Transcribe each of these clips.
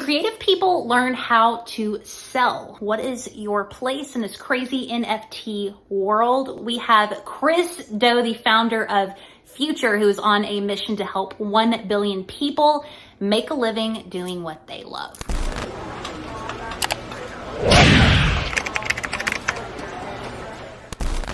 creative people learn how to sell? What is your place in this crazy NFT world? We have Chris Do, the founder of Futur, who is on a mission to help 1 billion people make a living doing what they love.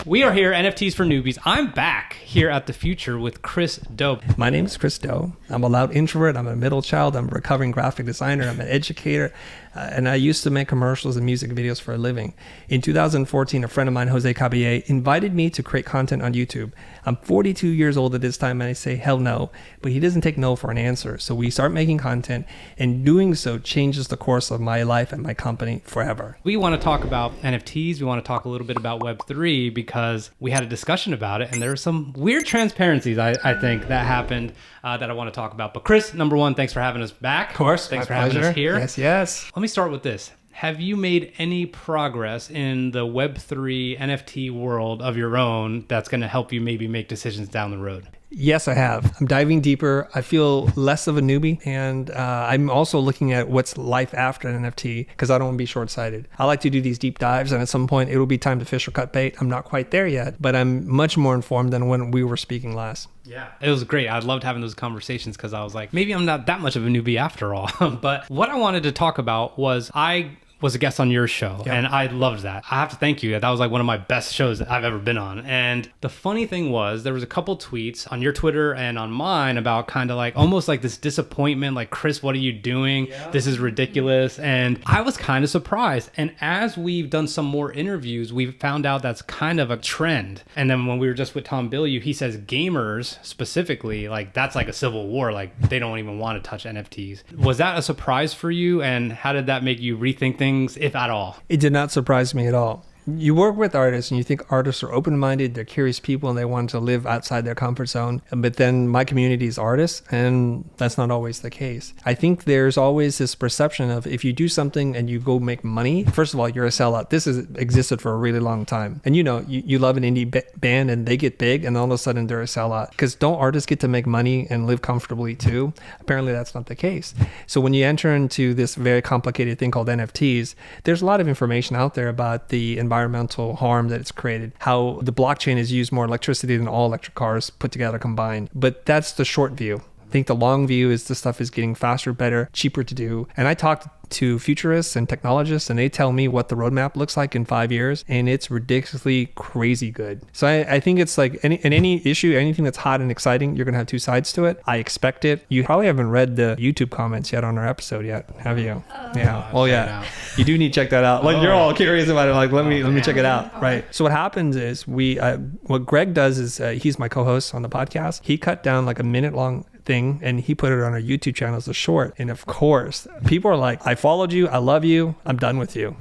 We are here, NFTs for Newbies. I'm back here at the Futur with Chris Do. My name is Chris Do. I'm a loud introvert. I'm a middle child. I'm a recovering graphic designer. I'm an educator. And I used to make commercials and music videos for a living. In 2014, a friend of mine, Jose Caballé, invited me to create content on YouTube. I'm 42 years old at this time, and I say, hell no. But he doesn't take no for an answer. So we start making content, and doing so changes the course of my life and my company forever. We want to talk about NFTs. We want to talk a little bit about Web3 because we had a discussion about it, and there are some weird transparencies, I think, that happened that I want to talk about. But Chris, number one, thanks for having us back. Of course. Thanks for having us here. Yes. Let me start with this. Have you made any progress in the Web3 NFT world of your own that's going to help you maybe make decisions down the road? Yes, I have. I'm diving deeper. I feel less of a newbie, and I'm also looking at what's life after an NFT because I don't want to be short-sighted. I like to do these deep dives, and at some point it'll be time to fish or cut bait. I'm not quite there yet, but I'm much more informed than when we were speaking last. Yeah, it was great. I loved having those conversations because I was like, maybe I'm not that much of a newbie after all. But what I wanted to talk about was I was a guest on your show, and I loved that. I have to thank you. That was like one of my best shows that I've ever been on. And the funny thing was there was a couple tweets on your Twitter and on mine about kind of like almost like this disappointment, like, Chris, what are you doing? This is ridiculous. And I was kind of surprised. And as we've done some more interviews, we've found out that's kind of a trend. And then when we were just with Tom Bilyeu, he says gamers specifically, like that's like a civil war. Like they don't even want to touch NFTs. Was that a surprise for you? And how did that make you rethink things, if at all? It did not surprise me at all. You work with artists and you think artists are open-minded, they're curious people, and they want to live outside their comfort zone. But then my community is artists, and that's not always the case. I think there's always this perception of if you do something and you go make money, first of all, you're a sellout. This has existed for a really long time. And you love an indie band and they get big and all of a sudden they're a sellout. Because don't artists get to make money and live comfortably too? Apparently that's not the case. So when you enter into this very complicated thing called NFTs, there's a lot of information out there about the environmental harm that it's created, how the blockchain has used more electricity than all electric cars put together combined. But that's the short view. I think the long view is the stuff is getting faster, better, cheaper to do. And I talked to futurists and technologists, and they tell me what the roadmap looks like in 5 years, and it's ridiculously crazy good. So I think it's like any issue, anything that's hot and exciting, you're going to have two sides to it. I expect it. You probably haven't read the YouTube comments yet on our episode yet, have you? Yeah. Well, yeah. You do need to check that out. Like you're all curious about it. Like let me check it out. Right. So what happens is what Greg does is he's my co-host on the podcast. He cut down like a minute-long thing and he put it on our YouTube channel as a short. And of course, people are like, I followed you, I love you, I'm done with you.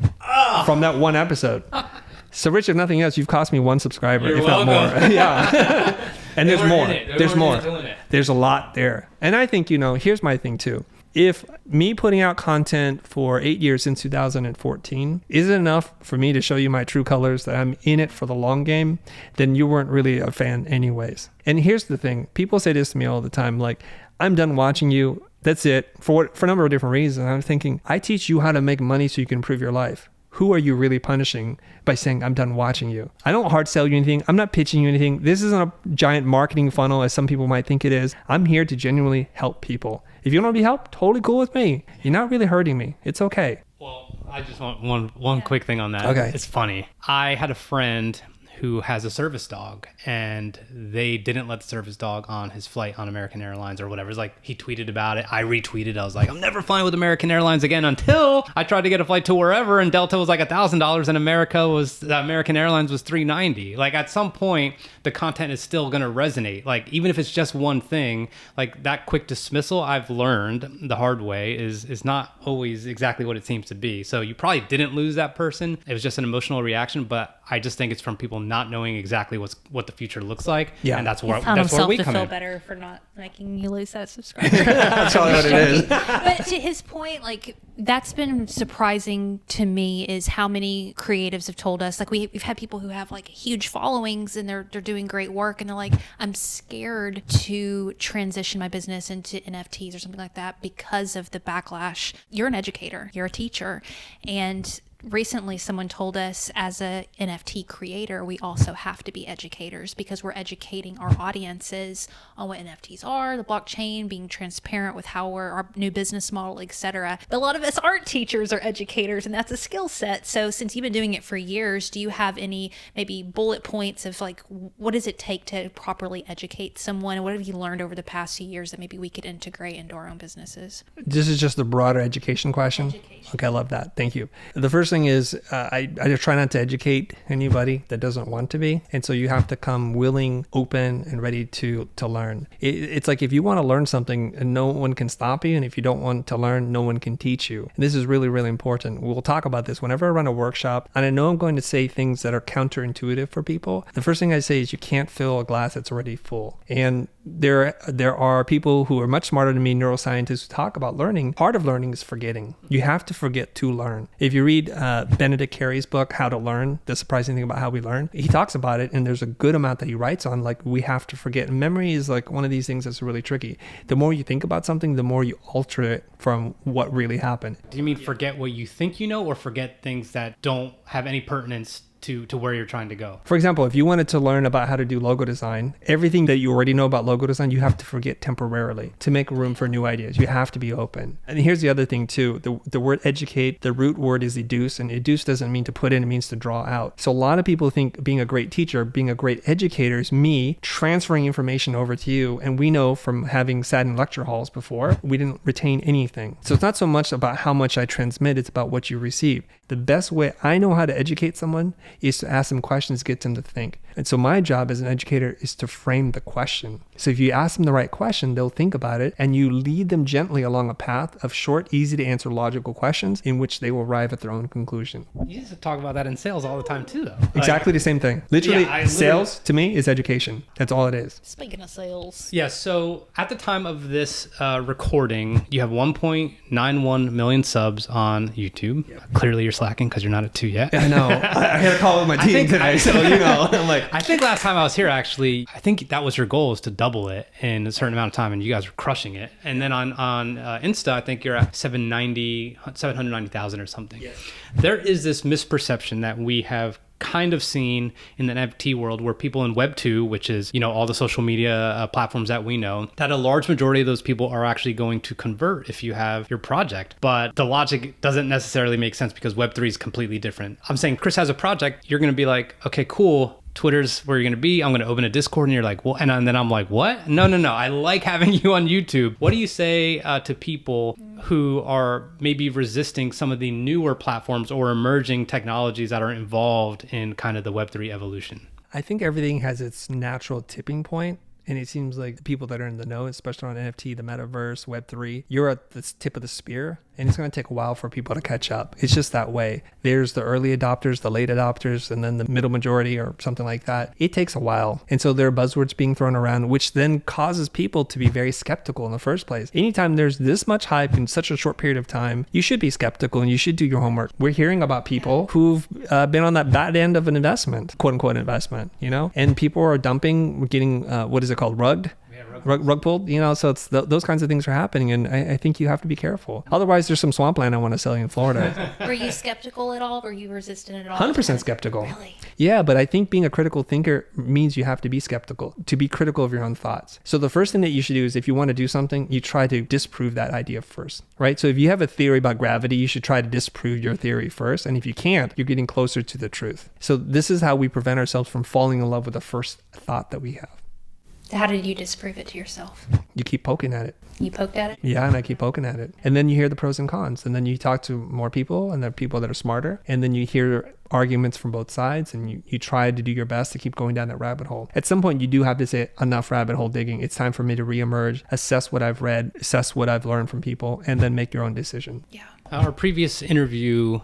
From that one episode. So Rich, if nothing else, you've cost me one subscriber, You're if welcome. not more. Yeah. And there's more. There's more. It. There's a lot there. And I think, here's my thing too. If me putting out content for 8 years since 2014 isn't enough for me to show you my true colors, that I'm in it for the long game, then you weren't really a fan anyways. And here's the thing. People say this to me all the time, like, I'm done watching you. That's it. For a number of different reasons. I'm thinking, I teach you how to make money so you can improve your life. Who are you really punishing by saying, I'm done watching you? I don't hard sell you anything. I'm not pitching you anything. This isn't a giant marketing funnel as some people might think it is. I'm here to genuinely help people. If you don't want to be helped, totally cool with me. You're not really hurting me. It's okay. Well, I just want one quick thing on that. Okay. It's funny. I had a friend who has a service dog, and they didn't let the service dog on his flight on American Airlines or whatever. It's like he tweeted about it. I retweeted. I was like, I'm never flying with American Airlines again until I tried to get a flight to wherever, and Delta was like $1,000, and American Airlines was $390. Like at some point, the content is still going to resonate. Like even if it's just one thing, like that quick dismissal, I've learned the hard way is not always exactly what it seems to be. So you probably didn't lose that person. It was just an emotional reaction, but I just think it's from people not knowing exactly what the future looks like. Yeah. And that's He's where telling that's where himself we to come feel in. better for not making you lose that subscriber. That's probably what it is. But to his point, like, that's been surprising to me is how many creatives have told us, like, we've had people who have like huge followings and they're doing great work, and they're like, I'm scared to transition my business into NFTs or something like that because of the backlash. You're an educator, you're a teacher, and recently someone told us, as a NFT creator, we also have to be educators because we're educating our audiences on what NFTs are, the blockchain, being transparent with how our new business model, etc. But a lot of us aren't teachers or educators, and that's a skill set. So since you've been doing it for years, do you have any maybe bullet points of like, what does it take to properly educate someone? What have you learned over the past few years that maybe we could integrate into our own businesses? This is just a broader education question. Okay, I love that. Thank you. The first thing is I just try not to educate anybody that doesn't want to be. And so you have to come willing, open, and ready to learn. It's like if you want to learn something, no one can stop you. And if you don't want to learn, no one can teach you. And this is really, really important. We'll talk about this whenever I run a workshop. And I know I'm going to say things that are counterintuitive for people. The first thing I say is you can't fill a glass that's already full. And there are people who are much smarter than me, neuroscientists, who talk about learning. Part of learning is forgetting. You have to forget to learn. If you read Benedict Carey's book, How to Learn, The Surprising Thing About How We Learn, he talks about it, and there's a good amount that he writes on, like, we have to forget. And memory is like one of these things that's really tricky. The more you think about something, the more you alter it from what really happened. Do you mean forget what you think you know, or forget things that don't have any pertinence to where you're trying to go? For example, if you wanted to learn about how to do logo design, everything that you already know about logo design, you have to forget temporarily to make room for new ideas. You have to be open. And here's the other thing too. The word educate, the root word is educe, and educe doesn't mean to put in, it means to draw out. So a lot of people think being a great teacher, being a great educator is me transferring information over to you. And we know from having sat in lecture halls before, we didn't retain anything. So it's not so much about how much I transmit, it's about what you receive. The best way I know how to educate someone is to ask them questions, get them to think. And so my job as an educator is to frame the question. So if you ask them the right question, they'll think about it, and you lead them gently along a path of short, easy to answer logical questions in which they will arrive at their own conclusion. You used to talk about that in sales all the time too, though. Exactly the same thing. Literally, Yeah, sales to me is education. That's all it is. Speaking of sales. Yeah, so at the time of this recording, you have 1.91 million subs on YouTube. Yeah. Clearly you're slacking because you're not at 2 yet. I know. I had a call with my team today, so I'm like... I think last time I was here, actually, I think that was your goal, is to double it in a certain amount of time, and you guys were crushing it. And then on Insta, I think you're at 790,000 or something. Yes. There is this misperception that we have kind of seen in the NFT world, where people in Web 2, which is, all the social media platforms that we know, that a large majority of those people are actually going to convert if you have your project. But the logic doesn't necessarily make sense, because Web 3 is completely different. I'm saying Chris has a project, you're going to be like, okay, cool. Twitter's where you're going to be. I'm going to open a Discord, and you're like, well, and then I'm like, what? No. I like having you on YouTube. What do you say to people who are maybe resisting some of the newer platforms or emerging technologies that are involved in kind of the Web3 evolution? I think everything has its natural tipping point. And it seems like the people that are in the know, especially on NFT, the metaverse, Web3, you're at the tip of the spear, and it's going to take a while for people to catch up. It's just that way. There's the early adopters, the late adopters, and then the middle majority or something like that. It takes a while. And so there are buzzwords being thrown around, which then causes people to be very skeptical in the first place. Anytime there's this much hype in such a short period of time, you should be skeptical and you should do your homework. We're hearing about people who've been on that bad end of an investment, quote unquote investment, and people are dumping, we're getting, what is it called? Rugged? Rug pulled, so it's those kinds of things are happening, and I think you have to be careful. Otherwise, there's some swampland I want to sell you in Florida. Were you skeptical at all? Were you resistant at all? 100% skeptical. Really? Yeah, but I think being a critical thinker means you have to be skeptical, to be critical of your own thoughts. So the first thing that you should do is, if you want to do something, you try to disprove that idea first, right? So if you have a theory about gravity, you should try to disprove your theory first. And if you can't, you're getting closer to the truth. So this is how we prevent ourselves from falling in love with the first thought that we have. How did you disprove it to yourself? You keep poking at it. You poked at it? Yeah, and I keep poking at it. And then you hear the pros and cons. And then you talk to more people, and there are people that are smarter. And then you hear arguments from both sides, and you try to do your best to keep going down that rabbit hole. At some point, you do have to say, enough rabbit hole digging. It's time for me to reemerge, assess what I've read, assess what I've learned from people, and then make your own decision. Yeah. Our previous interview,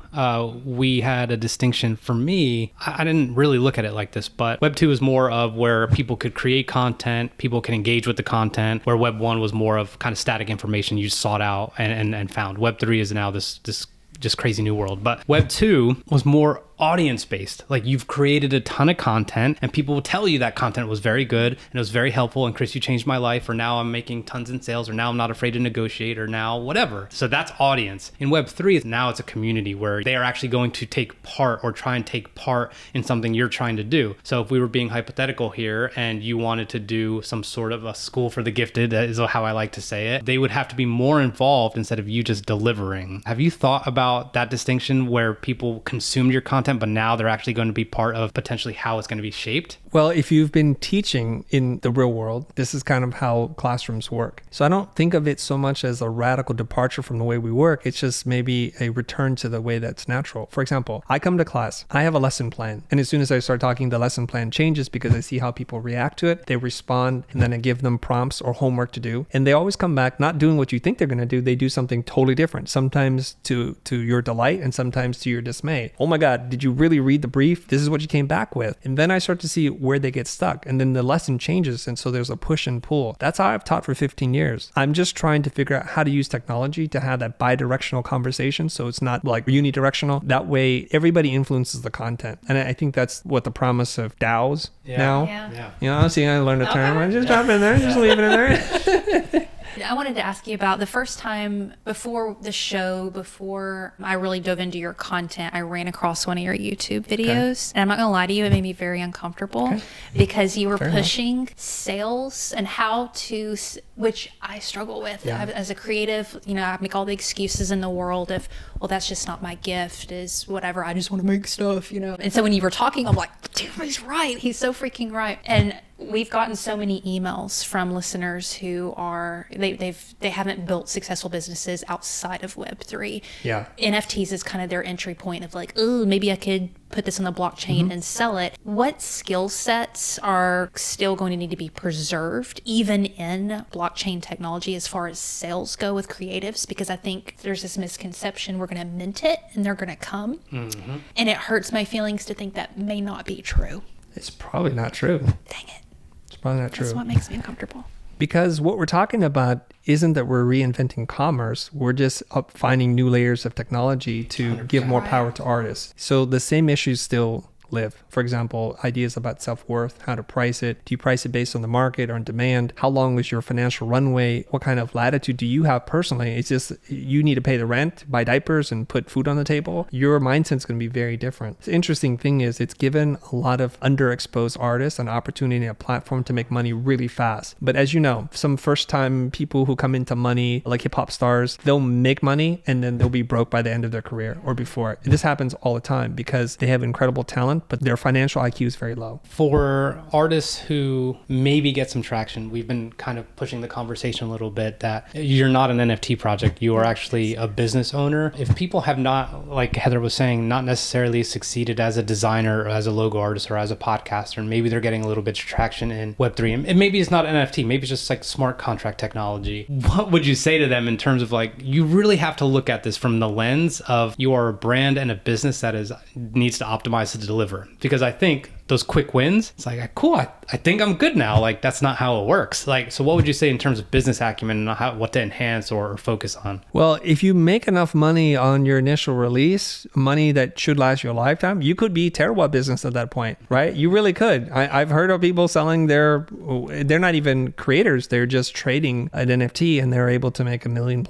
we had a distinction. For me, I didn't really look at it like this, but Web 2 is more of where people could create content, people can engage with the content, where Web 1 was more of kind of static information you sought out and found. Web 3 is now this just crazy new world. But Web 2 was more audience based. Like, you've created a ton of content and people will tell you that content was very good and it was very helpful, and Chris, you changed my life, or now I'm making tons in sales, or now I'm not afraid to negotiate, or now whatever. So that's audience. In Web 3, now it's a community where they are actually going to take part or try and take part in something you're trying to do. So if we were being hypothetical here and you wanted to do some sort of a school for the gifted, that is how I like to say it, they would have to be more involved instead of you just delivering. Have you thought about that distinction where people consumed your content, but now they're actually going to be part of potentially how it's going to be shaped? Well, if you've been teaching in the real world, this is kind of how classrooms work. So I don't think of it so much as a radical departure from the way we work. It's just maybe a return to the way that's natural. For example, I come to class, I have a lesson plan. And as soon as I start talking, the lesson plan changes because I see how people react to it. They respond, and then I give them prompts or homework to do. And they always come back not doing what you think they're going to do. They do something totally different, sometimes to your delight and sometimes to your dismay. Oh my God, did you really read the brief? This is what you came back with. And then I start to see where they get stuck, and then the lesson changes, and so there's a push and pull. That's how I've taught for 15 years. I'm just trying to figure out how to use technology to have that bi-directional conversation, so it's not like unidirectional. That way everybody influences the content, and I think that's what the promise of DAOs now. Yeah. You know, see, I learned a term. I just drop it in there, just leave it in there. I wanted to ask you about the first time before the show, before I really dove into your content, I ran across one of your YouTube videos. And I'm not going to lie to you, it made me very uncomfortable because you were pushing sales and how to, which I struggle with as a creative. You know, I make all the excuses in the world of, well, that's just not my gift, is whatever. I just want to make stuff, you know. And so when you were talking, I'm like, dude, he's right. He's so freaking right. And we've gotten so many emails from listeners who are they haven't built successful businesses outside of Web3. Yeah. NFTs is kind of their entry point of like, oh, maybe I could put this on the blockchain and sell it. What skill sets are still going to need to be preserved even in blockchain technology as far as sales go with creatives? Because I think there's this misconception we're going to mint it and they're going to come. And it hurts my feelings to think that may not be true. It's probably not true. Dang it. It's probably not true. That's what makes me uncomfortable. Because what we're talking about isn't that we're reinventing commerce. We're just finding new layers of technology to 100%. Give more power to artists. So the same issues still live. For example, ideas about self-worth, how to price it. Do you price it based on the market or on demand? How long is your financial runway? What kind of latitude do you have personally? It's just you need to pay the rent, buy diapers, and put food on the table. Your mindset's going to be very different. The interesting thing is it's given a lot of underexposed artists an opportunity, a platform to make money really fast. But as you know, some first-time people who come into money, like hip-hop stars, they'll make money and then they'll be broke by the end of their career or before. And this happens all the time because they have incredible talent, but their financial IQ is very low. For artists who maybe get some traction, we've been kind of pushing the conversation a little bit that you're not an NFT project, you are actually a business owner. If people have not, like Heather was saying, not necessarily succeeded as a designer or as a logo artist or as a podcaster, and maybe they're getting a little bit of traction in Web3, and maybe it's not NFT, maybe it's just like smart contract technology. What would you say to them in terms of like, you really have to look at this from the lens of you are a brand and a business that needs to optimize to deliver? Because I think those quick wins, it's like, cool, I think I'm good now. Like, that's not how it works. Like, so what would you say in terms of business acumen and what to enhance or focus on? Well, if you make enough money on your initial release, money that should last your lifetime, you could be terrible at business at that point, right? You really could. I've heard of people selling they're not even creators, they're just trading an NFT and they're able to make $1 million+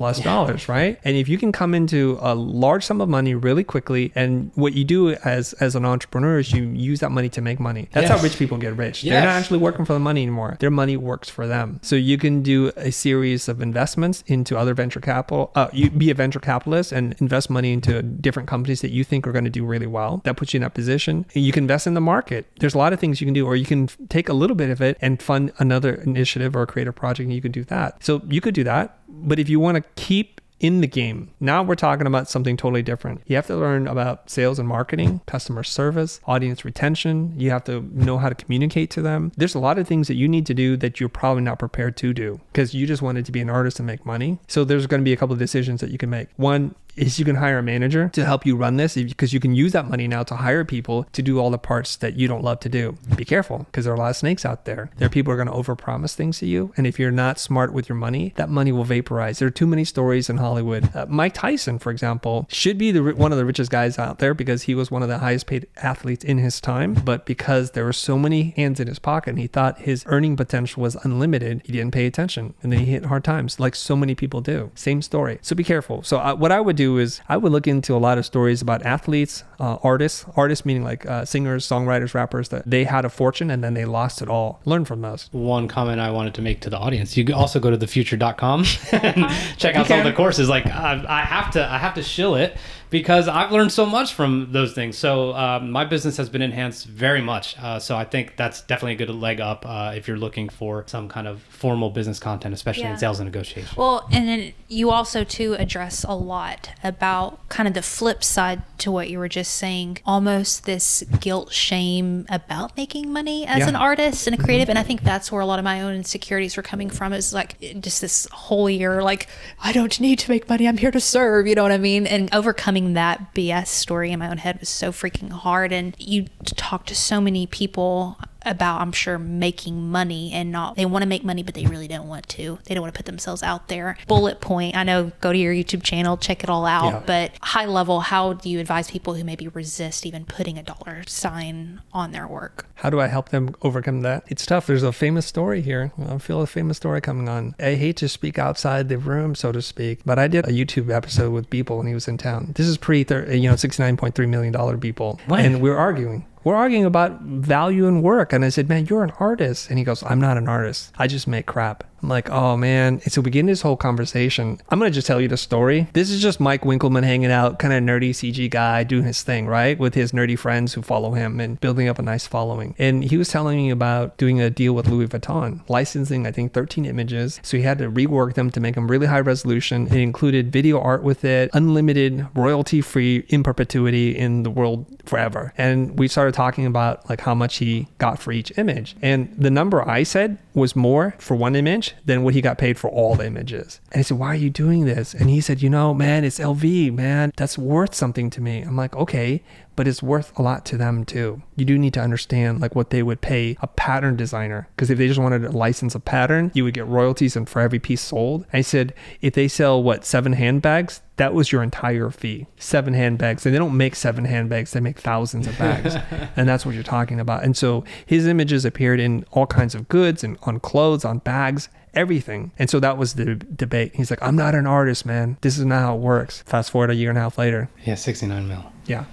right? And if you can come into a large sum of money really quickly, and what you do as an entrepreneur is you use that money to make money. That's how rich people get rich. They're not actually working for the money anymore. Their money works for them. So you can do a series of investments into other venture capital. You be a venture capitalist and invest money into different companies that you think are going to do really well. That puts you in that position. You can invest in the market. There's a lot of things you can do, or you can take a little bit of it and fund another initiative or a creative project, and you could do that. So you could do that. But if you want to keep in the game. Now we're talking about something totally different. You have to learn about sales and marketing, customer service, audience retention. You have to know how to communicate to them. There's a lot of things that you need to do that you're probably not prepared to do because you just wanted to be an artist and make money. So there's going to be a couple of decisions that you can make. One is you can hire a manager to help you run this because you can use that money now to hire people to do all the parts that you don't love to do. Be careful because there are a lot of snakes out there. There are people who are going to overpromise things to you. And if you're not smart with your money, that money will vaporize. There are too many stories in Hollywood. Mike Tyson, for example, should be one of the richest guys out there because he was one of the highest paid athletes in his time. But because there were so many hands in his pocket and he thought his earning potential was unlimited, he didn't pay attention. And then he hit hard times like so many people do. Same story. So be careful. So what I would do is I would look into a lot of stories about athletes, artists meaning like singers, songwriters, rappers, that they had a fortune and then they lost it all. Learn from those. One comment I wanted to make to the audience: you can also go to thefuture.com and check out some of the courses. Like I have to shill it because I've learned so much from those things. So my business has been enhanced very much. So I think that's definitely a good leg up if you're looking for some kind of formal business content, especially in sales and negotiation. Well, and then you also too address a lot about kind of the flip side to what you were just saying, almost this guilt, shame about making money as an artist and a creative. And I think that's where a lot of my own insecurities were coming from, is like just this whole year, like, I don't need to make money, I'm here to serve, you know what I mean? And overcoming that BS story in my own head was so freaking hard. And you talk to so many people about, I'm sure, making money and not, they want to make money, but they really don't want to. They don't want to put themselves out there. Bullet point, I know, go to your YouTube channel, check it all out, but high level, how do you advise people who maybe resist even putting a dollar sign on their work? How do I help them overcome that? It's tough. There's a famous story here. I feel a famous story coming on. I hate to speak outside the room, so to speak, but I did a YouTube episode with Beeple when he was in town. This is $69.3 million Beeple. What? And we're arguing. We're arguing about value and work. And I said, man, you're an artist. And he goes, I'm not an artist. I just make crap. I'm like, oh man. And so we get into this whole conversation. I'm going to just tell you the story. This is just Mike Winkleman hanging out, kind of nerdy CG guy doing his thing, right? With his nerdy friends who follow him and building up a nice following. And he was telling me about doing a deal with Louis Vuitton, licensing, I think, 13 images. So he had to rework them to make them really high resolution. It included video art with it, unlimited, royalty-free, in perpetuity in the world forever. And we started talking about like how much he got for each image. And the number I said was more for one image than what he got paid for all the images. And I said, why are you doing this? And he said, man, it's LV, man. That's worth something to me. I'm like, okay, but it's worth a lot to them too. You do need to understand like what they would pay a pattern designer. Because if they just wanted to license a pattern, you would get royalties and for every piece sold. I said, if they sell 7 handbags, that was your entire fee. 7 handbags. And they don't make 7 handbags, they make thousands of bags. And that's what you're talking about. And so his images appeared in all kinds of goods and on clothes, on bags, everything. And so that was the debate. He's like, I'm not an artist, man. This is not how it works. Fast forward a year and a half later. Yeah, 69 mil. Yeah.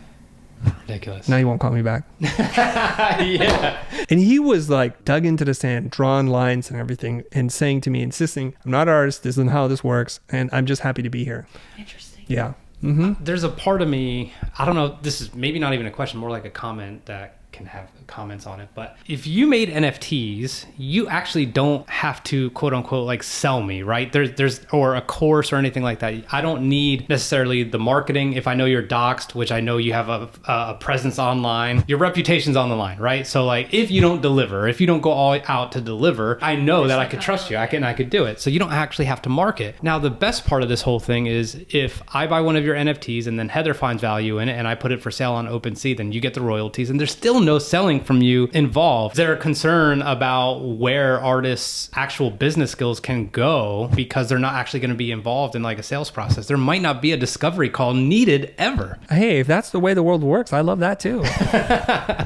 Ridiculous. Now he won't call me back. Yeah. And he was like dug into the sand, drawn lines and everything, and saying to me, insisting, I'm not an artist, this isn't how this works, and I'm just happy to be here. Interesting. Yeah. Mm-hmm. There's a part of me, I don't know, this is maybe not even a question, more like a comment that can have comments on it, but if you made NFTs, you actually don't have to quote unquote like sell me, right? There's or a course or anything like that. I don't need necessarily the marketing. If I know you're doxxed, which I know you have a presence online, your reputation's on the line, right? So like if you don't deliver, if you don't go all out to deliver, I know that I could trust you. I could do it. So you don't actually have to market. Now the best part of this whole thing is if I buy one of your NFTs and then Heather finds value in it and I put it for sale on OpenSea, then you get the royalties, and there's still no selling from you involved. Is there a concern about where artists' actual business skills can go because they're not actually going to be involved in like a sales process? There might not be a discovery call needed ever. Hey, if that's the way the world works, I love that too.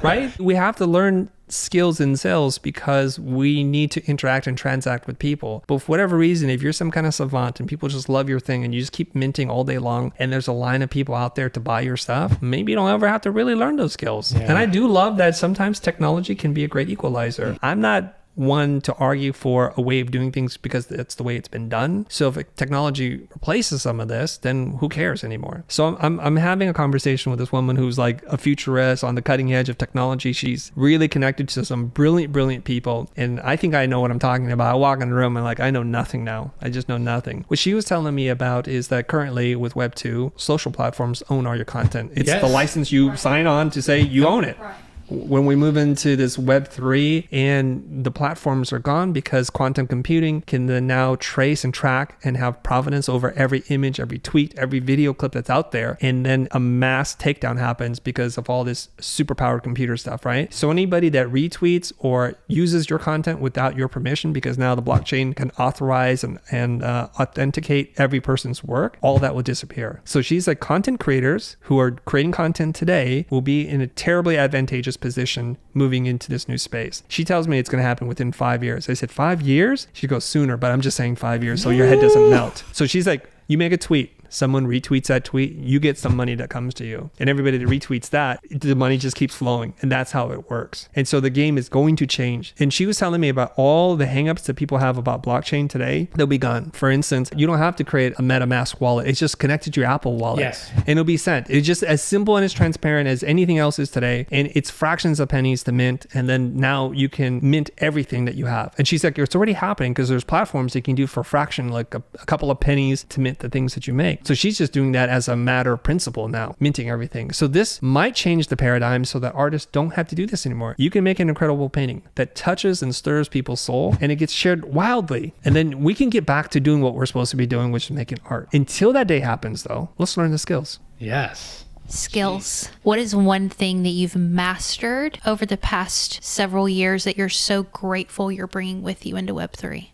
Right? We have to learn skills in sales because we need to interact and transact with people. But for whatever reason, if you're some kind of savant and people just love your thing and you just keep minting all day long and there's a line of people out there to buy your stuff, maybe you don't ever have to really learn those skills. Yeah. And I do love that sometimes technology can be a great equalizer. I'm not one to argue for a way of doing things because that's the way it's been done. So if technology replaces some of this, then who cares anymore? So I'm having a conversation with this woman who's like a futurist on the cutting edge of technology. She's really connected to some brilliant people. And I think I know what I'm talking about. I walk in the room and like, I know nothing now. I just know nothing. What she was telling me about is that currently with Web 2, social platforms own all your content. It's the license you sign on to say you own it. Right. When we move into this Web 3 and the platforms are gone because quantum computing can then now trace and track and have provenance over every image, every tweet, every video clip that's out there. And then a mass takedown happens because of all this superpowered computer stuff, right? So anybody that retweets or uses your content without your permission, because now the blockchain can authorize and authenticate every person's work, all that will disappear. So she's like, content creators who are creating content today will be in a terribly advantageous position moving into this new space. She tells me it's going to happen within 5 years. I said, 5 years? She goes, sooner, but I'm just saying 5 years so your head doesn't melt. So she's like, you make a tweet. Someone retweets that tweet, you get some money that comes to you. And everybody that retweets that, the money just keeps flowing. And that's how it works. And so the game is going to change. And she was telling me about all the hangups that people have about blockchain today. They'll be gone. For instance, you don't have to create a MetaMask wallet. It's just connected to your Apple wallet. Yes. And it'll be sent. It's just as simple and as transparent as anything else is today. And it's fractions of pennies to mint. And then now you can mint everything that you have. And she's like, it's already happening because there's platforms that you can do for a fraction, like a couple of pennies to mint the things that you make. So she's just doing that as a matter of principle now, minting everything. So this might change the paradigm so that artists don't have to do this anymore. You can make an incredible painting that touches and stirs people's soul and it gets shared wildly. And then we can get back to doing what we're supposed to be doing, which is making art. Until that day happens though, let's learn the skills. Yes. Skills. What is one thing that you've mastered over the past several years that you're so grateful you're bringing with you into Web3?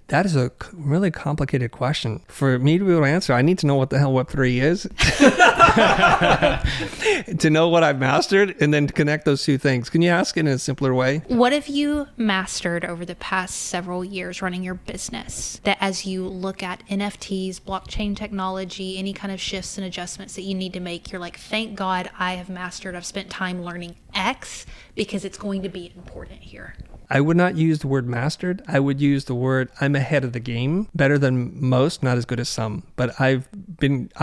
That is a really complicated question. For me to be able to answer, I need to know what the hell Web3 is to know what I've mastered and then to connect those two things. Can you ask it in a simpler way? What have you mastered over the past several years running your business that as you look at NFTs, blockchain technology, any kind of shifts and adjustments that you need to make, you're like, thank God I have mastered, I've spent time learning X because it's going to be important here? I would not use the word mastered. I would use the word I'm ahead of the game, better than most, not as good as some. But I think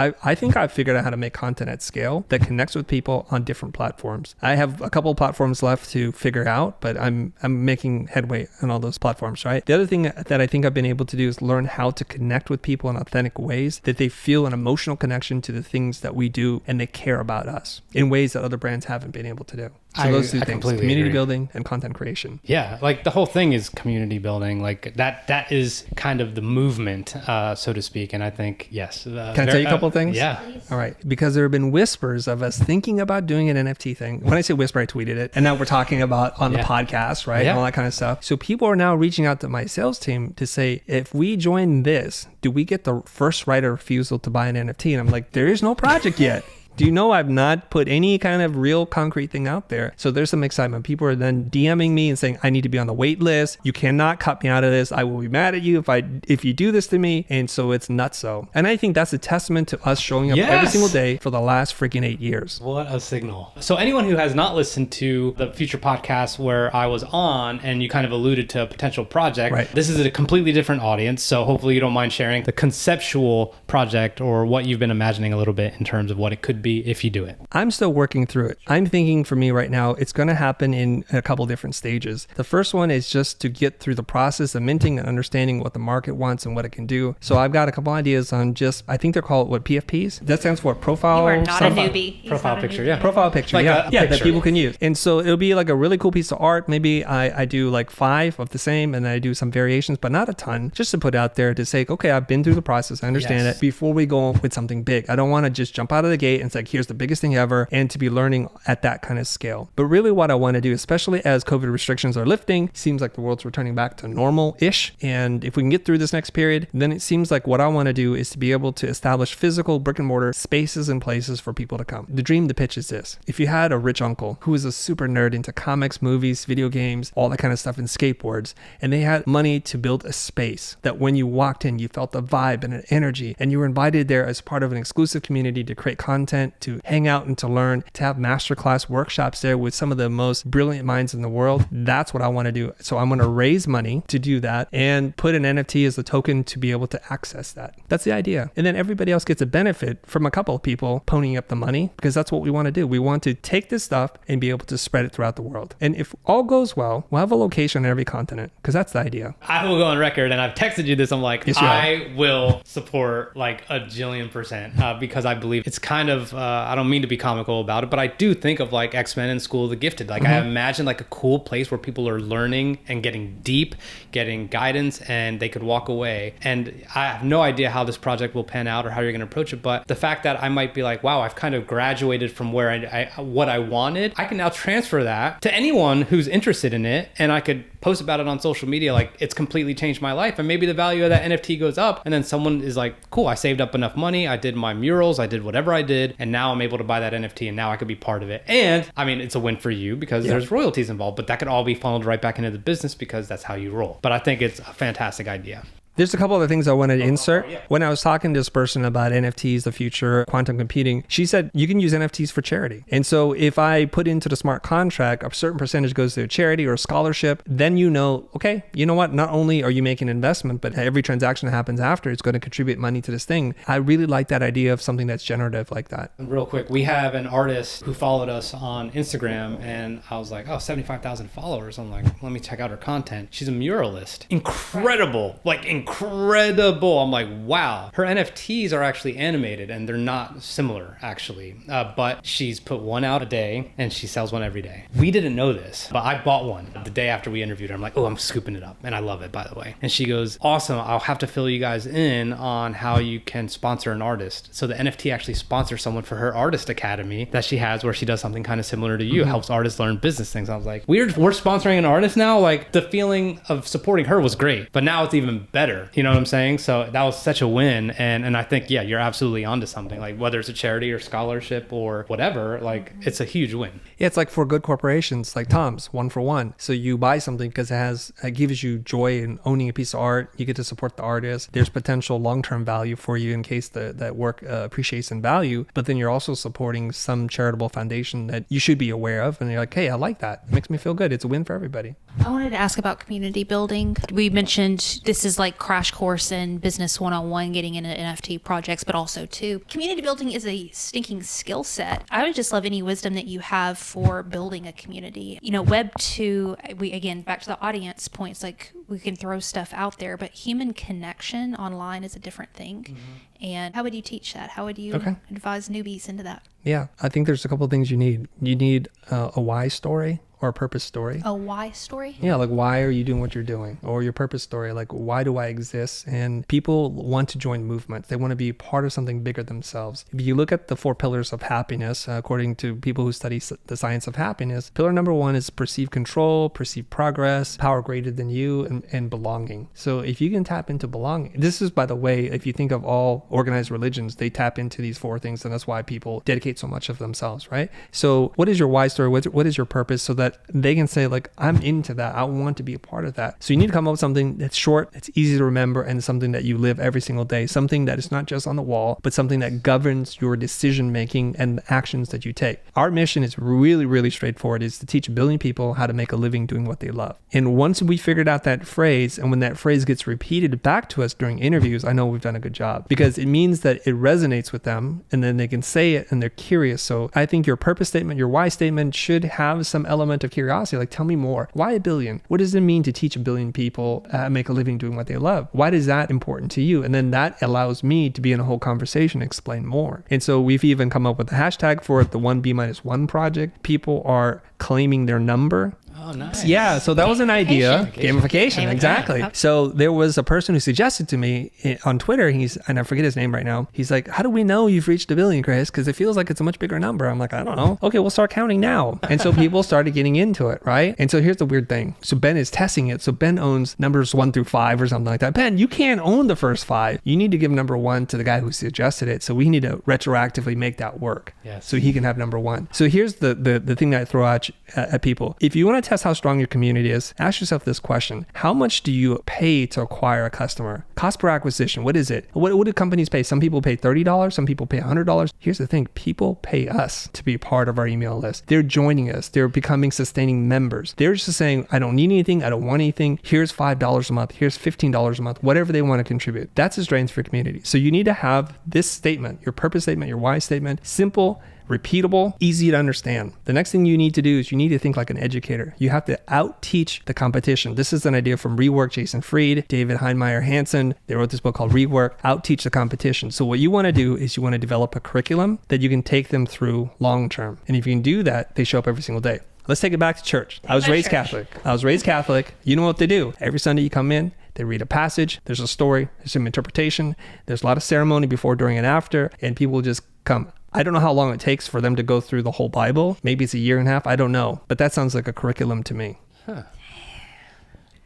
I've figured out how to make content at scale that connects with people on different platforms. I have a couple of platforms left to figure out, but I'm making headway on all those platforms, right? The other thing that I think I've been able to do is learn how to connect with people in authentic ways that they feel an emotional connection to the things that we do and they care about us in ways that other brands haven't been able to do. So those two things, community building and content creation. Yeah, like the whole thing is community building. Like that is kind of the movement, so to speak. And I think, yes. Can I tell you a couple of things? Yeah. All right. Because there have been whispers of us thinking about doing an NFT thing. When I say whisper, I tweeted it. And now we're talking about on the podcast, right? Yeah. All that kind of stuff. So people are now reaching out to my sales team to say, if we join this, do we get the first right of refusal to buy an NFT? And I'm like, there is no project yet. Do you know I've not put any kind of real concrete thing out there? So there's some excitement. People are then DMing me and saying, I need to be on the wait list. You cannot cut me out of this. I will be mad at you if you do this to me. And so it's nutso. And I think that's a testament to us showing up every single day for the last freaking 8 years. What a signal. So anyone who has not listened to the Future podcast where I was on and you kind of alluded to a potential project, right. This is a completely different audience. So hopefully you don't mind sharing the conceptual project or what you've been imagining a little bit in terms of what it could be if you do it. I'm still working through it. I'm thinking for me right now, it's going to happen in a couple different stages. The first one is just to get through the process of minting and understanding what the market wants and what it can do. So I've got a couple ideas on just, I think they're called PFPs. That stands for profile. You are not a newbie. Profile picture, yeah. Profile picture, like yeah. a Yeah, picture. that people can use. And so it'll be like a really cool piece of art. Maybe I do like 5 of the same and then I do some variations, but not a ton, just to put out there to say, okay, I've been through the process. I understand it before we go with something big. I don't want to just jump out of the gate and say, here's the biggest thing ever, and to be learning at that kind of scale. But really what I want to do, especially as COVID restrictions are lifting, seems like the world's returning back to normal-ish. And if we can get through this next period, then it seems like what I want to do is to be able to establish physical brick and mortar spaces and places for people to come. The dream, the pitch is this. If you had a rich uncle who was a super nerd into comics, movies, video games, all that kind of stuff, and skateboards, and they had money to build a space that when you walked in, you felt the vibe and an energy, and you were invited there as part of an exclusive community to create content event, to hang out and to learn, to have masterclass workshops there with some of the most brilliant minds in the world. That's what I want to do. So I'm going to raise money to do that and put an NFT as a token to be able to access that. That's the idea. And then everybody else gets a benefit from a couple of people ponying up the money, because that's what we want to do. We want to take this stuff and be able to spread it throughout the world. And if all goes well, we'll have a location on every continent, because that's the idea. I will go on record, and I've texted you this. I'm like, yes, I will support like a jillion %, because I believe it's kind of, I don't mean to be comical about it, but I do think of like X-Men and School of the Gifted. Like I imagine like a cool place where people are learning and getting deep, getting guidance, and they could walk away. And I have no idea how this project will pan out or how you're going to approach it. But the fact that I might be like, wow, I've kind of graduated from where what I wanted, I can now transfer that to anyone who's interested in it. And I could post about it on social media. Like, it's completely changed my life. And maybe the value of that NFT goes up. And then someone is like, cool, I saved up enough money. I did my murals. I did whatever I did. And now I'm able to buy that NFT. And now I could be part of it. And I mean, it's a win for you because there's royalties involved, but that could all be funneled right back into the business because that's how you roll. But I think it's a fantastic idea. There's a couple other things I wanted to insert. When I was talking to this person about NFTs, the future, quantum computing, she said you can use NFTs for charity. And so if I put into the smart contract, a certain percentage goes to a charity or a scholarship, then you know, okay, you know what? Not only are you making an investment, but every transaction that happens after, it's going to contribute money to this thing. I really like that idea of something that's generative like that. Real quick, we have an artist who followed us on Instagram, and I was like, oh, 75,000 followers. I'm like, let me check out her content. She's a muralist. Incredible. Like, incredible. I'm like, wow. Her NFTs are actually animated, and they're not similar, actually. But she's put one out a day, and she sells one every day. We didn't know this, but I bought one the day after we interviewed her. I'm like, oh, I'm scooping it up. And I love it, by the way. And she goes, awesome. I'll have to fill you guys in on how you can sponsor an artist. So the NFT actually sponsors someone for her artist academy that she has, where she does something kind of similar to you, helps artists learn business things. I was like, we're sponsoring an artist now? Like, the feeling of supporting her was great, but now it's even better. You know what I'm saying? So that was such a win. And I think, yeah, you're absolutely onto something. Like, whether it's a charity or scholarship or whatever, like, it's a huge win. Yeah, it's like for good corporations like Tom's, 1 for 1. So you buy something because it gives you joy in owning a piece of art. You get to support the artist. There's potential long-term value for you in case that work appreciates in value. But then you're also supporting some charitable foundation that you should be aware of. And you're like, hey, I like that. It makes me feel good. It's a win for everybody. I wanted to ask about community building. We mentioned this is like crash course in business 101, getting into NFT projects, but also too, community building is a stinking skill set. I would just love any wisdom that you have for building a community. You know, Web 2, again, back to the audience points, like we can throw stuff out there, but human connection online is a different thing. Mm-hmm. And how would you teach that? How would you advise newbies into that? Yeah, I think there's a couple of things you need. You need a why story or a purpose story. A why story? Yeah, like why are you doing what you're doing? Or your purpose story, like why do I exist? And people want to join movements. They want to be part of something bigger themselves. If you look at the 4 pillars of happiness, according to people who study the science of happiness, pillar number 1 is perceived control, perceived progress, power greater than you, and belonging. So if you can tap into belonging, this is, by the way, if you think of all organized religions, they tap into these 4 things, and that's why people dedicate so much of themselves, right? So what is your why story? What is your purpose, so that they can say, like, I'm into that. I want to be a part of that. So you need to come up with something that's short, that's easy to remember, and something that you live every single day. Something that is not just on the wall, but something that governs your decision making and the actions that you take. Our mission is really, really straightforward. It's to teach 1 billion people how to make a living doing what they love. And once we figured out that phrase, and when that phrase gets repeated back to us during interviews, I know we've done a good job, because it means that it resonates with them, and then they can say it and they're curious. So I think your purpose statement, your why statement should have some element of curiosity. Like, tell me more. Why 1 billion? What does it mean to teach 1 billion people make a living doing what they love? Why is that important to you? And then that allows me to be in a whole conversation, explain more. And so we've even come up with a hashtag for it, the 1B-1 project. People are claiming their number. Oh, nice. Yeah, so that was an idea. Gamification, exactly. Yep. So there was a person who suggested to me on Twitter, and I forget his name right now. He's like, how do we know you've reached 1 billion, Chris? Because it feels like it's a much bigger number. I'm like, I don't know. Okay, we'll start counting now. And so people started getting into it, right? And so here's the weird thing. So Ben is testing it. So Ben owns numbers 1 through 5 or something like that. Ben, you can't own the first 5. You need to give number 1 to the guy who suggested it. So we need to retroactively make that work. Yes. So he can have number 1. So here's the thing that I throw at people. If you want to test how strong your community is, ask yourself this question. How much do you pay to acquire a customer? Cost per acquisition, what is it? What do companies pay? Some people pay $30, some people pay $100. Here's the thing, people pay us to be part of our email list. They're joining us. They're becoming sustaining members. They're just saying, I don't need anything. I don't want anything. Here's $5 a month. Here's $15 a month, whatever they want to contribute. That's the strength for your community. So you need to have this statement, your purpose statement, your why statement, simple, repeatable, easy to understand. The next thing you need to do is you need to think like an educator. You have to out-teach the competition. This is an idea from Rework, Jason Fried, David Heinemeier Hansen. They wrote this book called Rework, Out-Teach the Competition. So what you want to do is you want to develop a curriculum that you can take them through long-term. And if you can do that, they show up every single day. Let's take it back to church. I was raised Catholic. You know what they do. Every Sunday you come in, they read a passage, there's a story, there's some interpretation, there's a lot of ceremony before, during, and after, and people just come. I don't know how long it takes for them to go through the whole Bible. Maybe it's a year and a half. I don't know. But that sounds like a curriculum to me. Huh.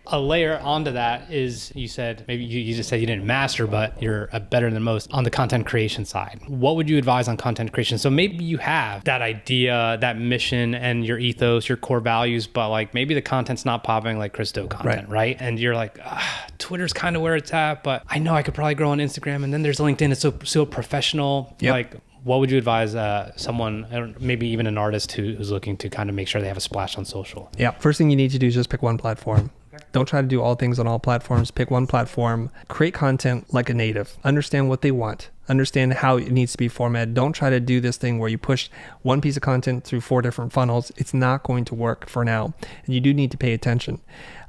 A layer onto that is, you said, maybe you just said you didn't master, but you're better than most on the content creation side. What would you advise on content creation? So maybe you have that idea, that mission, and your ethos, your core values, but like maybe the content's not popping like Chris Do content, right? And you're like, Twitter's kind of where it's at, but I know I could probably grow on Instagram, and then there's LinkedIn. It's so professional. Yep. Like, what would you advise someone, maybe even an artist who's looking to kind of make sure they have a splash on social? Yeah. First thing you need to do is just pick one platform. Don't try to do all things on all platforms. Pick one platform. Create content like a native. Understand what they want. Understand how it needs to be formatted. Don't try to do this thing where you push one piece of content through 4 different funnels. It's not going to work for now. And you do need to pay attention.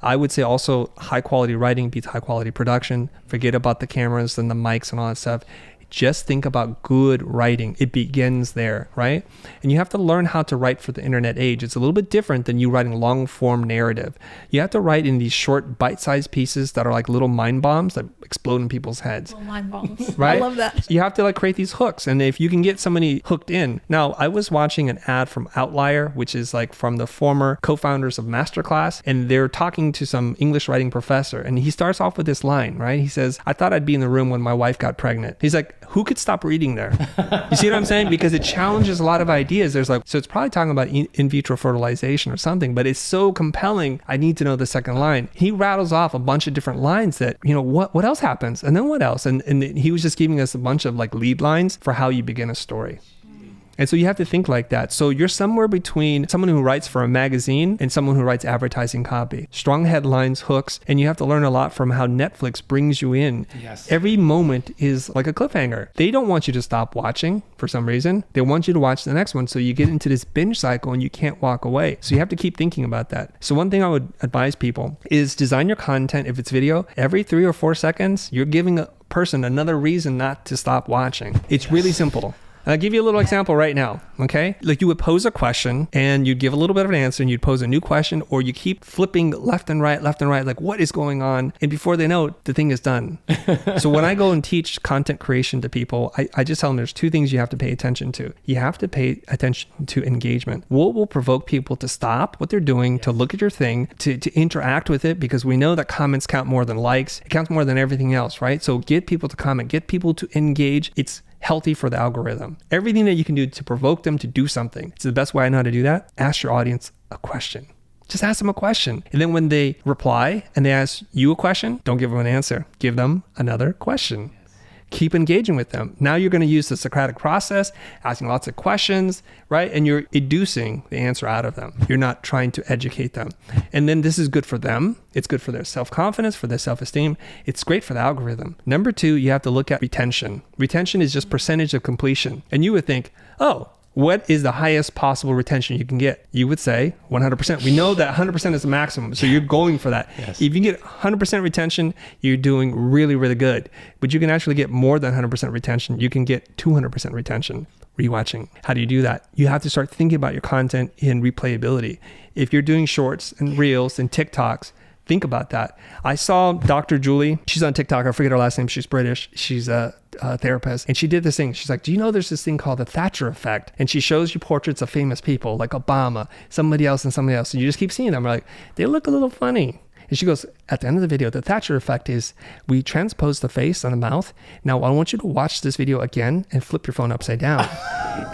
I would say also high quality writing beats high quality production. Forget about the cameras and the mics and all that stuff. Just think about good writing. It begins there, right? And you have to learn how to write for the internet age. It's a little bit different than you writing long form narrative. You have to write in these short bite-sized pieces that are like little mind bombs that explode in people's heads. Little mind bombs. Right? I love that. You have to like create these hooks. And if you can get somebody hooked in. Now, I was watching an ad from Outlier, which is like from the former co-founders of Masterclass. And they're talking to some English writing professor. And he starts off with this line, right? He says, I thought I'd be in the room when my wife got pregnant. He's like, who could stop reading there? You see what I'm saying? Because it challenges a lot of ideas. There's like, so it's probably talking about in vitro fertilization or something, but it's so compelling. I need to know the second line. He rattles off a bunch of different lines that, you know, what else happens? And then what else? And he was just giving us a bunch of like lead lines for how you begin a story. And so you have to think like that. So you're somewhere between someone who writes for a magazine and someone who writes advertising copy. Strong headlines, hooks, and you have to learn a lot from how Netflix brings you in. Yes. Every moment is like a cliffhanger. They don't want you to stop watching for some reason. They want you to watch the next one. So you get into this binge cycle and you can't walk away. So you have to keep thinking about that. So one thing I would advise people is design your content. If it's video, every 3 or 4 seconds, you're giving a person another reason not to stop watching. It's really simple. I'll give you a little example right now, okay? Like you would pose a question and you'd give a little bit of an answer and you'd pose a new question, or you keep flipping left and right, like what is going on? And before they know it, the thing is done. So when I go and teach content creation to people, I just tell them there's 2 things you have to pay attention to. You have to pay attention to engagement. What will provoke people to stop what they're doing, to look at your thing, to interact with it, because we know that comments count more than likes. It counts more than everything else, right? So get people to comment, get people to engage. It's healthy for the algorithm. Everything that you can do to provoke them to do something. It's the best way I know how to do that. Ask your audience a question. Just ask them a question. And then when they reply and they ask you a question, don't give them an answer. Give them another question. Keep engaging with them. Now you're going to use the Socratic process, asking lots of questions, right? And you're educing the answer out of them. You're not trying to educate them. And then this is good for them. It's good for their self-confidence, for their self-esteem. It's great for the algorithm. Number 2, you have to look at retention. Retention is just percentage of completion. And you would think, oh, what is the highest possible retention you can get? You would say 100%. We know that 100% is the maximum. So you're going for that. Yes. If you get 100% retention, you're doing really, really good. But you can actually get more than 100% retention. You can get 200% retention. Rewatching. How do you do that? You have to start thinking about your content in replayability. If you're doing shorts and reels and TikToks, think about that. I saw Dr. Julie. She's on TikTok. I forget her last name. She's British. She's a therapist. And she did this thing. She's like, do you know there's this thing called the Thatcher Effect? And she shows you portraits of famous people like Obama, somebody else and somebody else. And you just keep seeing them. Like, they look a little funny. And she goes, at the end of the video, the Thatcher Effect is we transpose the face on the mouth. Now I want you to watch this video again and flip your phone upside down.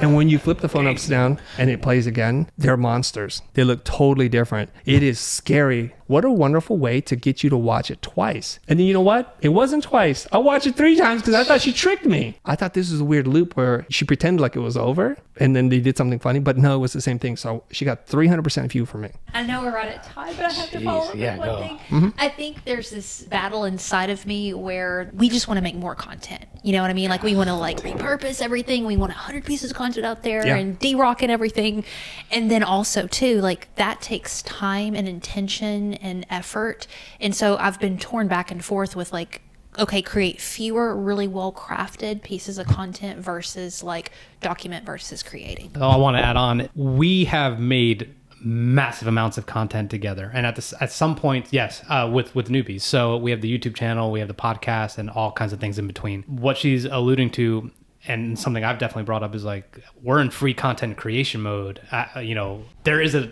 And when you flip the phone upside down and it plays again, they're monsters. They look totally different. It is scary. What a wonderful way to get you to watch it twice. And then you know what? It wasn't twice. I watched it 3 times because I thought she tricked me. I thought this was a weird loop where she pretended like it was over and then they did something funny, but no, it was the same thing. So she got 300% view from me. I know we're right at time, but I have to follow up with one thing. Mm-hmm. I think there's this battle inside of me where we just want to make more content. You know what I mean? Like we want to like repurpose everything. We want 100 pieces of content out there and de-rocket everything. And then also too, like that takes time and intention and effort. And so I've been torn back and forth with like, okay, create fewer really well crafted pieces of content versus like document versus creating. I want to add on, we have made massive amounts of content together, and at some point, yes, with Newbies. So we have the YouTube channel, we have the podcast, and all kinds of things in between. What she's alluding to, and something I've definitely brought up, is like we're in free content creation mode. You know, there is a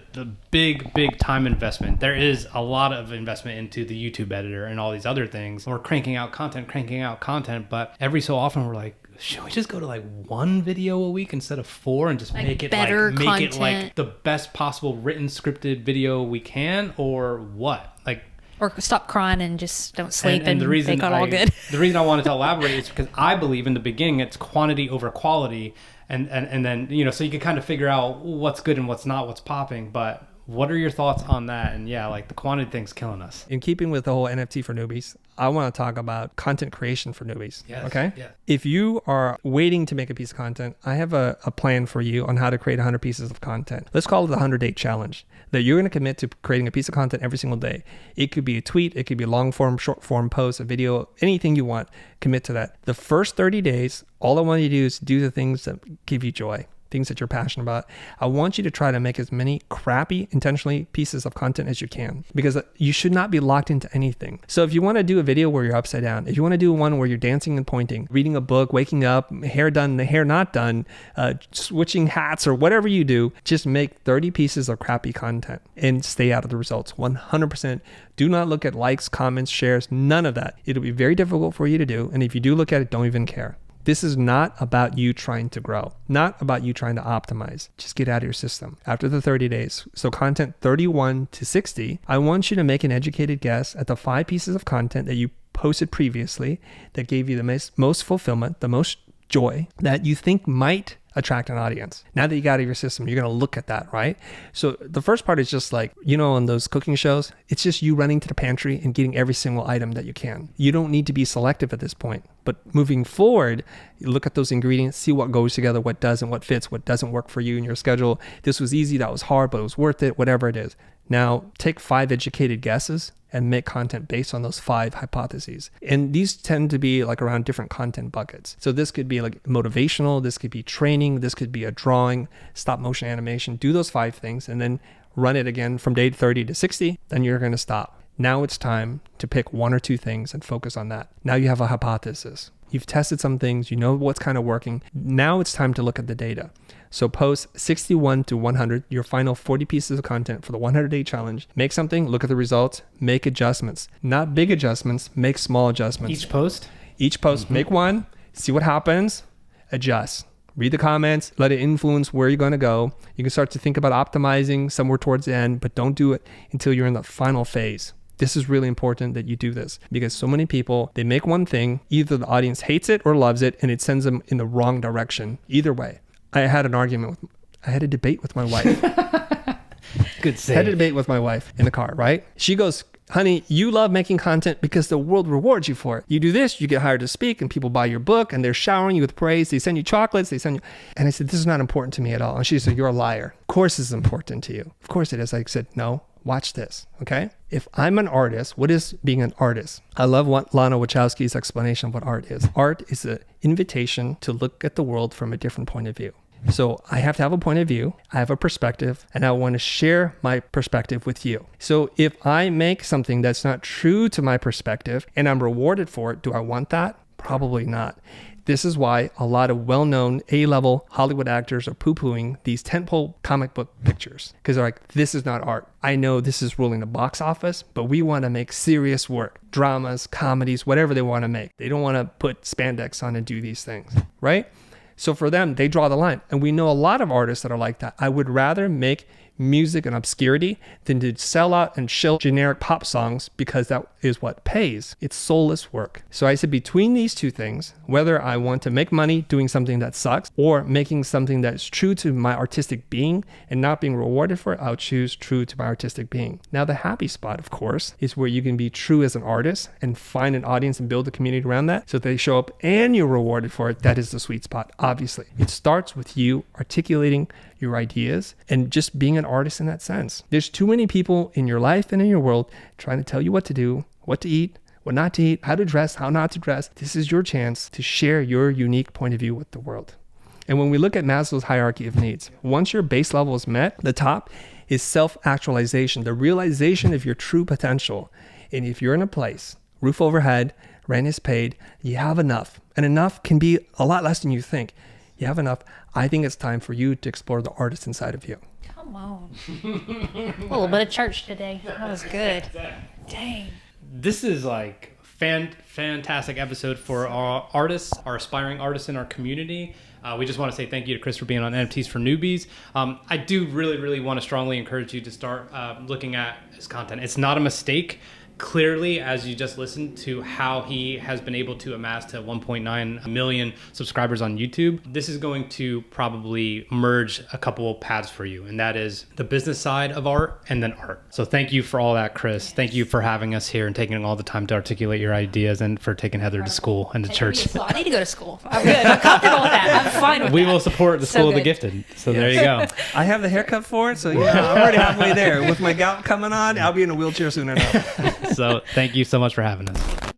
big time investment. There is a lot of investment into the YouTube editor and all these other things. We're cranking out content, but every so often we're like, should we just go to like 1 video a week instead of 4 and just like make it better like content. like the best possible written scripted video we can, or what? Like, Or stop crying and just don't sleep and the reason they got all good. The reason I wanted to elaborate is because I believe in the beginning it's quantity over quality, and then, you know, so you can kind of figure out what's good and what's not, what's popping. But what are your thoughts on that? And yeah, like the quantity thing's killing us. In keeping with the whole NFT for newbies, I want to talk about content creation for newbies. Yes, okay? yes. If you are waiting to make a piece of content, I have a plan for you on how to create 100 pieces of content. Let's call it the 100-day challenge. That you're going to commit to creating a piece of content every single day. It could be a tweet, it could be a long form, short form post, a video, anything you want. Commit to that. The first 30 days, all I want you to do is do the things that give you joy. Things that you're passionate about. I want you to try to make as many crappy, intentionally pieces of content as you can, because you should not be locked into anything. So if you want to do a video where you're upside down, if you want to do one where you're dancing and pointing, reading a book, waking up, hair done, the hair not done, switching hats, or whatever you do, just make 30 pieces of crappy content and stay out of the results. 100%. Do not look at likes, comments, shares, none of that. It'll be very difficult for you to do. And if you do look at it, don't even care. This is not about you trying to grow, not about you trying to optimize. Just get out of your system after the 30 days. So content 31 to 60, I want you to make an educated guess at the 5 pieces of content that you posted previously that gave you the most fulfillment, the most joy, that you think might attract an audience. Now that you got out of your system, you're going to look at that, right? So the first part is just like, you know, on those cooking shows, it's just you running to the pantry and getting every single item that you can. You don't need to be selective at this point. But moving forward, you look at those ingredients, see what goes together, what doesn't, what fits, what doesn't work for you and your schedule. This was easy, that was hard, but it was worth it, whatever it is. Now take 5 educated guesses and make content based on those 5 hypotheses. And these tend to be like around different content buckets. So this could be like motivational, this could be training, this could be a drawing, stop motion animation. Do those 5 things and then run it again from day 30 to 60, then you're going to stop. Now it's time to pick 1 or 2 things and focus on that. Now you have a hypothesis. You've tested some things, you know what's kind of working. Now it's time to look at the data. So post 61 to 100, your final 40 pieces of content for the 100-day challenge. Make something, look at the results, make adjustments. Not big adjustments, make small adjustments. Each post, make one, see what happens, adjust. Read the comments, let it influence where you're going to go. You can start to think about optimizing somewhere towards the end, but don't do it until you're in the final phase. This is really important that you do this because so many people, they make one thing, either the audience hates it or loves it, and it sends them in the wrong direction. Either way. I had a debate with my wife. Good save. I had a debate with my wife in the car, right? She goes, honey, you love making content because the world rewards you for it. You do this, you get hired to speak, and people buy your book, and they're showering you with praise. They send you chocolates, And I said, this is not important to me at all. And she said, you're a liar. Of course it's important to you. Of course it is. I said, no, watch this, okay? If I'm an artist, what is being an artist? I love what Lana Wachowski's explanation of what art is. Art is an invitation to look at the world from a different point of view. So I have to have a point of view, I have a perspective, and I want to share my perspective with you. So if I make something that's not true to my perspective and I'm rewarded for it, do I want that? Probably not. This is why a lot of well-known A-level Hollywood actors are poo-pooing these tentpole comic book pictures because they're like, this is not art. I know this is ruling the box office, but we want to make serious work, dramas, comedies, whatever they want to make. They don't want to put spandex on and do these things, right? So for them, they draw the line. And we know a lot of artists that are like that. I would rather make music and obscurity than to sell out and shill generic pop songs because that is what pays. It's soulless work. So I said between these two things, whether I want to make money doing something that sucks or making something that is true to my artistic being and not being rewarded for it, I'll choose true to my artistic being. Now the happy spot, of course, is where you can be true as an artist and find an audience and build a community around that so they show up and you're rewarded for it. That is the sweet spot, obviously. It starts with you articulating your ideas and just being an artist in that sense. There's too many people in your life and in your world trying to tell you what to do, what to eat, what not to eat, how to dress, how not to dress. This is your chance to share your unique point of view with the world. And when we look at Maslow's hierarchy of needs, once your base level is met, the top is self-actualization, the realization of your true potential. And if you're in a place, roof overhead, rent is paid, you have enough. And enough can be a lot less than you think. You have enough. I think it's time for you to explore the artist inside of you. Come on. A little bit of church today. That was good. Dang. This is like fantastic episode for our artists, our aspiring artists in our community. We just want to say thank you to Chris for being on NFTs for Newbies. I do really want to strongly encourage you to start looking at his content. It's not a mistake. Clearly, as you just listened to how he has been able to amass to 1.9 million subscribers on YouTube, this is going to probably merge a couple of paths for you, and that is the business side of art and then art. So thank you for all that, Chris. Thank you for having us here and taking all the time to articulate your ideas and for taking Heather to school and to church. I need to go to school. I'm good. I'm comfortable with that. I'm fine with We that. will support the School of the Gifted. So there you go. I have the haircut for it, so I'm already halfway there. With my gout coming on, I'll be in a wheelchair soon enough. So thank you so much for having us.